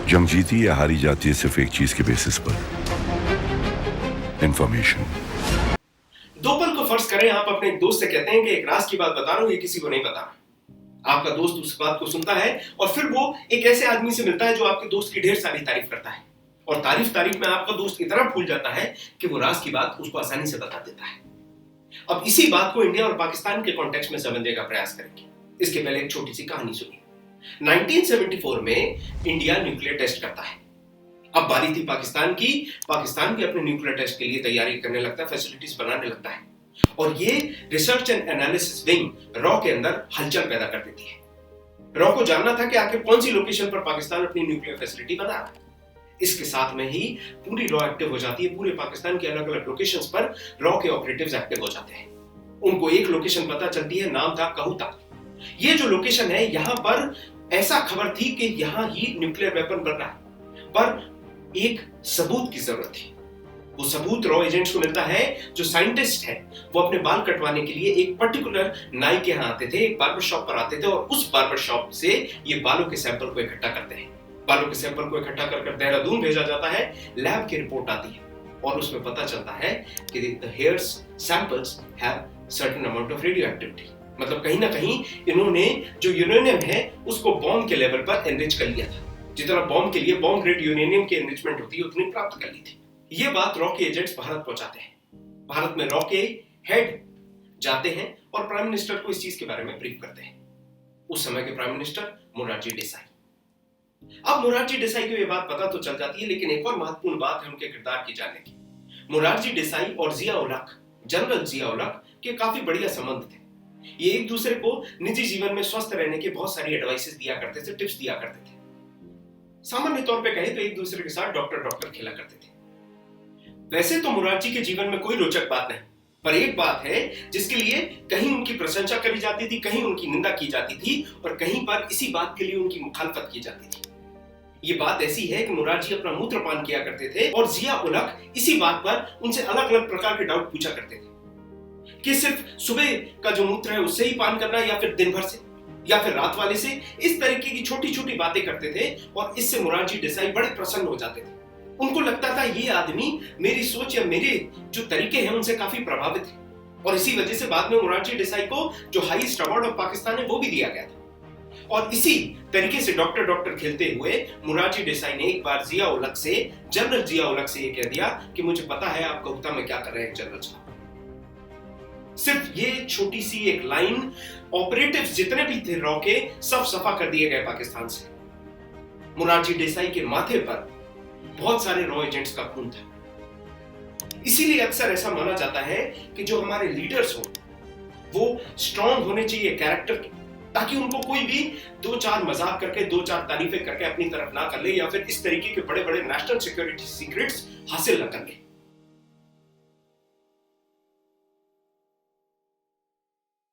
जंग जीती या हारी जाती है सिर्फ एक चीज के बेसिस पर, इंफॉर्मेशन। दो पल को फर्ज करें आप अपने एक दोस्त से कहते हैं कि एक राज की बात बता रहा हूं, ये किसी को नहीं बता। आपका दोस्त उस बात को सुनता है और फिर वो एक ऐसे आदमी से मिलता है जो आपके दोस्त की ढेर सारी तारीफ करता है, और तारीफ में आपका दोस्त इतना भूल जाता है कि वो राज की बात उसको आसानी से बता देता है। अब इसी बात को इंडिया और पाकिस्तान के कॉन्टेक्स्ट में समझने का प्रयास करेंगे। इसके पहले एक छोटी सी कहानी सुनिए। 1974 में इंडिया न्यूक्लियर टेस्ट करता है। अब बारी थी पाकिस्तान की। पाकिस्तान भी अपने न्यूक्लियर टेस्ट के लिए तैयारी करने लगता है, फैसिलिटीज बनाने लगता है, और ये research and analysis wing raw के अंदर हलचल पैदा कर देती है। रॉ को जानना था कि आखिर कौन सी लोकेशन पर पाकिस्तान अपनी न्यूक्लियर फैसिलिटी बना रहा है। इसके साथ में ही पूरी रॉ एक्टिव हो जाती है। पूरे पाकिस्तान के अलग अलग लोकेशंस पर रॉ के ऑपरेटिव्स एक्टिव हो जाते हैं। उनको एक लोकेशन पता चलती है, नाम था कहूता। ये जो लोकेशन है, यहां पर ऐसा खबर थी कि यहां ही न्यूक्लियर वेपन बन रहा है, पर एक सबूत की जरूरत थी। वो सबूत रॉ एजेंट्स को मिलता है। जो साइंटिस्ट है वो अपने बाल कटवाने के लिए एक पर्टिकुलर नाई के यहाँ आते थे, एक बार्बर शॉप पर आते थे, और उस बार्बर शॉप से ये बालों के सैंपल को इकट्ठा करते हैं। बालों के सैंपल को इकट्ठा कर देहरादून भेजा जाता है। लैब की रिपोर्ट आती है और उसमें पता चलता है कि the hairs samples have certain amount of radio activity. मतलब कहीं ना कहीं इन्होंने जो यूरेनियम है उसको बॉम्ब के लेवल पर एनरिच कर लिया था। जितना बॉम्ब के लिए बॉम्ब ग्रेड यूरेनियम की एनरिचमेंट होती है उतनी प्राप्त कर ली थी। ये बात रॉ के एजेंट्स भारत पहुंचाते हैं। भारत में रॉ के हेड जाते हैं और प्राइम मिनिस्टर को इस चीज के बारे में ब्रीफ करते हैं। उस समय के प्राइम मिनिस्टर मोरारजी देसाई। अब मोरारजी देसाई को यह बात पता तो चल जाती है, लेकिन एक और महत्वपूर्ण बात है उनके किरदार की जानने की। मोरारजी देसाई और जिया उल हक, जनरल जिया उल हक के काफी बढ़िया संबंध थे। ये एक दूसरे को निजी जीवन में स्वस्थ रहने के बहुत सारी एडवाइसेस दिया करते थे, टिप्स दिया करते थे। सामान्य तौर पे कहें तो एक दूसरे के साथ डॉक्टर खेला करते थे। वैसे तो मुरारजी के जीवन में कोई रोचक बात नहीं, पर एक बात है जिसके लिए कहीं उनकी प्रशंसा करी जाती थी, कहीं उनकी निंदा की जाती थी, और कहीं पर इसी बात के लिए उनकी मुखालफत की जाती थी। ये बात ऐसी है कि मुरारजी अपना मूत्रपान किया करते थे और जिया उल हक इसी बात पर उनसे अलग अलग प्रकार के डाउट पूछा करते थे कि सिर्फ सुबह का जो मूत्र है उससे ही पान करना, या फिर दिन भर से, या फिर रात वाले से। इस तरीके की छोटी छोटी बातें करते थे और इससे मोरारजी देसाई बड़े प्रसन्न हो जाते थे। उनको लगता था ये आदमी मेरी सोच या मेरे जो तरीके हैं उनसे काफी प्रभावित है, और इसी वजह से बाद में मोरारजी देसाई को जो हाईएस्ट अवार्ड ऑफ पाकिस्तान है वो भी दिया गया था। और इसी तरीके से डॉक्टर खेलते हुए मोरारजी देसाई ने एक बार जिया उल हक से, जनरल जिया उल हक से ये कह दिया कि मुझे पता है आप कहूता में क्या कर रहे हैं जनरल साहब। सिर्फ ये छोटी सी एक लाइन ऑपरेटिव्स जितने भी थे रॉ के सब सफा कर दिए गए पाकिस्तान से। मोरारजी देसाई के माथे पर बहुत सारे रॉ एजेंट्स का खून था। इसीलिए अक्सर ऐसा माना जाता है कि जो हमारे लीडर्स हो वो स्ट्रांग होने चाहिए कैरेक्टर के, ताकि उनको कोई भी दो चार मजाक करके, दो चार तारीफें करके अपनी तरफ ना कर ले, या फिर इस तरीके के बड़े बड़े नेशनल सिक्योरिटी सीक्रेट्स हासिल न कर ले।